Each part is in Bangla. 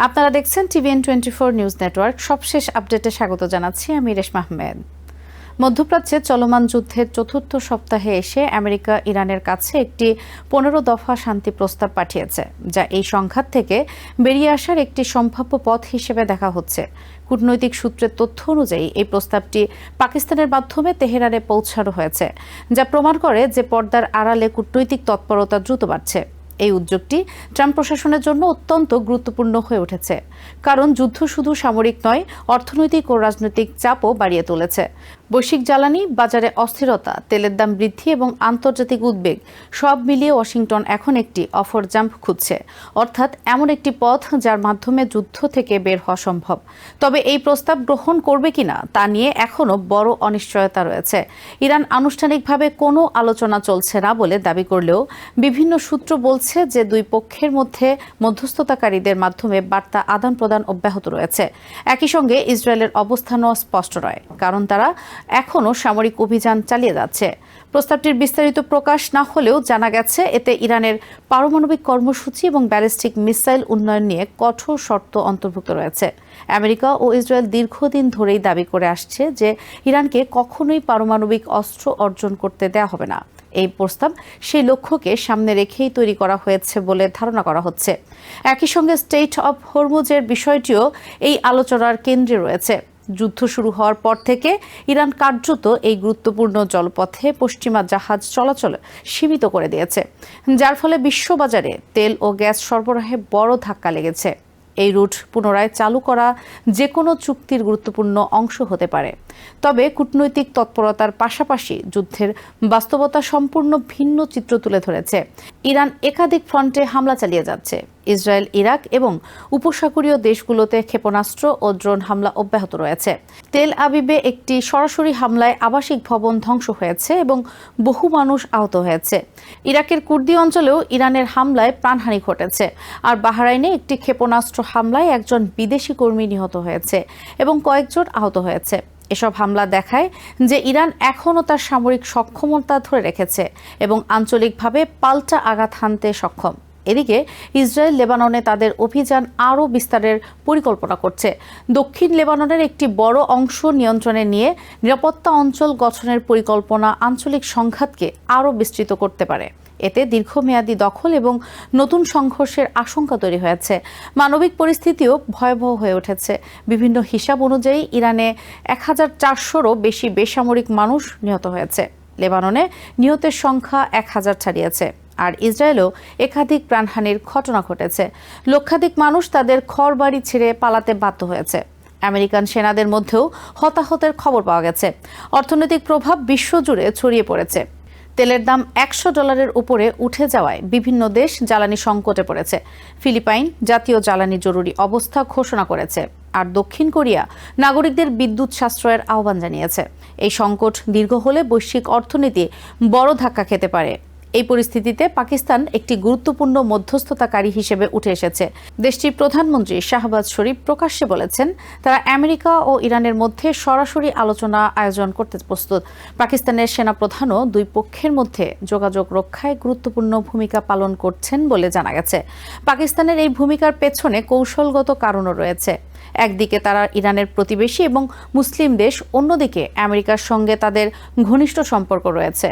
আপনারা দেখছেন TVN24 নিউজ নেটওয়ার্ক। সবশেষ আপডেটে স্বাগত জানাচ্ছি আমি রেশমা আহমেদ। মধ্যপ্রাচ্যে চলমান যুদ্ধের চতুর্থ সপ্তাহে এসে আমেরিকা ইরানের কাছে একটি 15 দফা শান্তি প্রস্তাব পাঠিয়েছে, যা এই সংঘাত থেকে বেরিয়ে আসার একটি সম্ভাব্য পথ হিসেবে দেখা হচ্ছে। কূটনৈতিক সূত্রের তথ্য অনুযায়ী এই প্রস্তাবটি পাকিস্তানের মাধ্যমে তেহরানে পৌঁছানো হয়েছে, যা প্রমাণ করে যে পর্দার আড়ালে কূটনৈতিক তৎপরতা দ্রুত বাড়ছে। এই উদ্যোগটি ট্রাম্প প্রশাসনের জন্য অত্যন্ত গুরুত্বপূর্ণ হয়ে উঠেছে, কারণ যুদ্ধ শুধু সামরিক নয়, অর্থনৈতিক ও রাজনৈতিক চাপও বাড়িয়ে তুলেছে। বৈশ্বিক জ্বালানি বাজারে অস্থিরতা, তেলের দাম বৃদ্ধি এবং আন্তর্জাতিক উদ্বেগ সব মিলিয়ে ওয়াশিংটন এখন একটি অফার জাম্প খুঁজছে, অর্থাৎ এমন একটি পথ যার মাধ্যমে যুদ্ধ থেকে বের হওয়া সম্ভব। তবে এই প্রস্তাব গ্রহণ করবে কিনা তা নিয়ে এখনও বড় অনিশ্চয়তা রয়েছে। ইরান আনুষ্ঠানিকভাবে কোনো আলোচনা চলছে না বলে দাবি করলেও বিভিন্ন সূত্র বলছে যে দুই পক্ষের মধ্যে মধ্যস্থতাকারীদের মাধ্যমে বার্তা আদান প্রদান অব্যাহত রয়েছে। একই সঙ্গে ইসরায়েলের অবস্থানও স্পষ্ট নয়, কারণ তারা এখনও সামরিক অভিযান চালিয়ে যাচ্ছে। প্রস্তাবটির বিস্তারিত প্রকাশ না হলেও জানা গেছে এতে ইরানের পারমাণবিক কর্মসূচি এবং ব্যালিস্টিক মিসাইল উন্নয়ন নিয়ে কঠোর শর্ত অন্তর্ভুক্ত রয়েছে। আমেরিকা ও ইসরায়েল দীর্ঘদিন ধরেই দাবি করে আসছে যে ইরানকে কখনোই পারমাণবিক অস্ত্র অর্জন করতে দেওয়া হবে না। এই প্রস্তাব সেই লক্ষ্যকে সামনে রেখেই তৈরি করা হয়েছে বলে ধারণা করা হচ্ছে। একই সঙ্গে স্টেট অব হরমুজের বিষয়টিও এই আলোচনার কেন্দ্রে রয়েছে। যুদ্ধ শুরু হওয়ার পর থেকে ইরান কার্যত এই গুরুত্বপূর্ণ জলপথে পশ্চিমা জাহাজ চলাচল সীমিত করে দিয়েছে, যার ফলে বিশ্ববাজারে তেল ও গ্যাস সরবরাহে বড় ধাক্কা লেগেছে। এই রুট পুনরায় চালু করা যে কোনো চুক্তির গুরুত্বপূর্ণ অংশ হতে পারে। তবে কূটনৈতিক তৎপরতার পাশাপাশি যুদ্ধের বাস্তবতা সম্পূর্ণ ভিন্ন চিত্র তুলে ধরেছে। ইরান একাধিক ফ্রন্টে হামলা চালিয়ে যাচ্ছে। ইসরায়েল, ইরাক এবং উপসাগরীয় দেশগুলোতে ক্ষেপণাস্ত্র ও ড্রোন হামলা অব্যাহত রয়েছে। তেল আবিবে একটি সরাসরি হামলায় আবাসিক ভবন ধ্বংস হয়েছে এবং বহু মানুষ আহত হয়েছে। ইরাকের কুর্দি অঞ্চলেও ইরানের হামলায় প্রাণহানি ঘটেছে। আর বাহরাইনে একটি ক্ষেপণাস্ত্র হামলায় একজন বিদেশি কর্মী নিহত হয়েছে এবং কয়েকজন আহত হয়েছে। এসব হামলা দেখায় যে ইরান এখনও তার সামরিক সক্ষমতা ধরে রেখেছে এবং আঞ্চলিকভাবে পাল্টা আঘাত হানতে সক্ষম। এদিকে ইসরায়েল লেবাননে তাদের অভিযান আরও বিস্তারের পরিকল্পনা করছে। দক্ষিণ লেবাননের একটি বড় অংশ নিয়ন্ত্রণে নিয়ে নিরাপত্তা অঞ্চল গঠনের পরিকল্পনা আঞ্চলিক সংঘাতকে আরও বিস্তৃত করতে পারে। এতে দীর্ঘমেয়াদী দখল এবং নতুন সংঘর্ষের আশঙ্কা তৈরি হয়েছে। মানবিক পরিস্থিতিও ভয়াবহ হয়ে উঠেছে। বিভিন্ন হিসাব অনুযায়ী ইরানে 1400-রও বেশি বেসামরিক মানুষ নিহত হয়েছে। লেবাননে নিহতের সংখ্যা 1000 ছাড়িয়েছে। আর ইসরায়েলেও একাধিক প্রাণহানির ঘটনা ঘটেছে। লক্ষাধিক মানুষ তাদের ঘরবাড়ি ছেড়ে পালাতে বাধ্য হয়েছে। আমেরিকান সেনাদের মধ্যেও হতাহতের খবর পাওয়া গেছে। অর্থনৈতিক প্রভাব বিশ্বজুড়ে ছড়িয়ে পড়েছে। তেলের দাম $100 উপরে উঠে যাওয়ায় বিভিন্ন দেশ জ্বালানি সংকটে পড়েছে। ফিলিপাইন জাতীয় জ্বালানি জরুরি অবস্থা ঘোষণা করেছে, আর দক্ষিণ কোরিয়া নাগরিকদের বিদ্যুৎ সাশ্রয়ের আহ্বান জানিয়েছে। এই সংকট দীর্ঘ হলে বৈশ্বিক অর্থনীতি বড় ধাক্কা খেতে পারে। এই পরিস্থিতিতে পাকিস্তান একটি গুরুত্বপূর্ণ মধ্যস্থতাকারী হিসেবে উঠে এসেছে। দেশটির প্রধানমন্ত্রী শাহবাজ শরীফ প্রকাশ্যে বলেছেন তারা আমেরিকা ও ইরানের মধ্যে সরাসরি আলোচনা আয়োজন করতে প্রস্তুত। পাকিস্তানের সেনাপ্রধানও দুই পক্ষের মধ্যে যোগাযোগ রক্ষায় গুরুত্বপূর্ণ ভূমিকা পালন করছেন বলে জানা গেছে। পাকিস্তানের এই ভূমিকার পেছনে কৌশলগত কারণও রয়েছে। একদিকে তারা ইরানের প্রতিবেশী এবং মুসলিম দেশ, অন্যদিকে আমেরিকার সঙ্গে তাদের ঘনিষ্ঠ সম্পর্ক রয়েছে।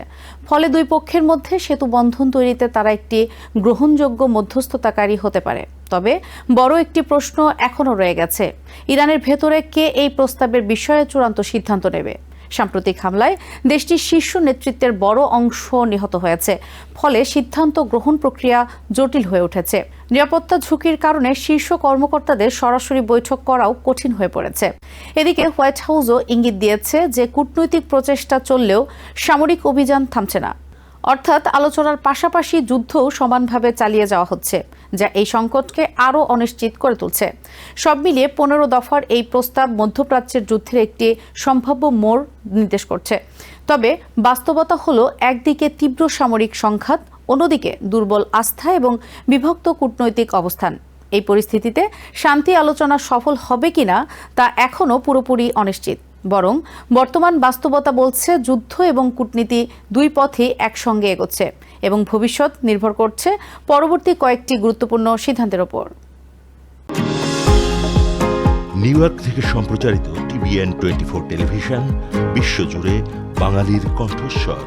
ফলে দুই পক্ষের মধ্যে সেতু বন্ধন তৈরিতে তারা একটি গ্রহণযোগ্য মধ্যস্থতাকারী হতে পারে। তবে বড় একটি প্রশ্ন এখনও রয়ে গেছে, ইরানের ভেতরে কে এই প্রস্তাবের বিষয়ে চূড়ান্ত সিদ্ধান্ত নেবে। সাম্প্রতিক হামলায় দেশটির শীর্ষ নেতৃত্বের বড় অংশ নিহত হয়েছে। ফলে সিদ্ধান্ত গ্রহণ প্রক্রিয়া জটিল হয়ে উঠেছে। নিরাপত্তা ঝুঁকির কারণে শীর্ষ কর্মকর্তাদের সরাসরি বৈঠক করাও কঠিন হয়ে পড়েছে। এদিকে হোয়াইট হাউসও ইঙ্গিত দিয়েছে যে কূটনৈতিক প্রচেষ্টা চললেও সামরিক অভিযান থামছে না, অর্থাৎ আলোচনার পাশাপাশি যুদ্ধও সমানভাবে চালিয়ে যাওয়া হচ্ছে, যা এই সংকটকে আরও অনিশ্চিত করে তুলছে। সব মিলিয়ে 15 দফার এই প্রস্তাব মধ্যপ্রাচ্যের যুদ্ধের একটি সম্ভাব্য মোড় নির্দেশ করছে। তবে বাস্তবতা হলো, একদিকে তীব্র সামরিক সংঘাত, অন্যদিকে দুর্বল আস্থা এবং বিভক্ত কূটনৈতিক অবস্থান। এই পরিস্থিতিতে শান্তি আলোচনা সফল হবে কিনা তা এখনও পুরোপুরি অনিশ্চিত। বরং বর্তমান বাস্তবতা বলছে যুদ্ধ এবং কূটনীতি দুই পথই একসঙ্গে এগোচ্ছে এবং ভবিষ্যৎ নির্ভর করছে পরবর্তী কয়েকটি গুরুত্বপূর্ণ সিদ্ধান্তের ওপর। নিউ ইয়র্ক থেকে সম্প্রচারিত TVN 24 টেলিভিশন বিশ্বজুড়ে বাঙালির কণ্ঠস্বর।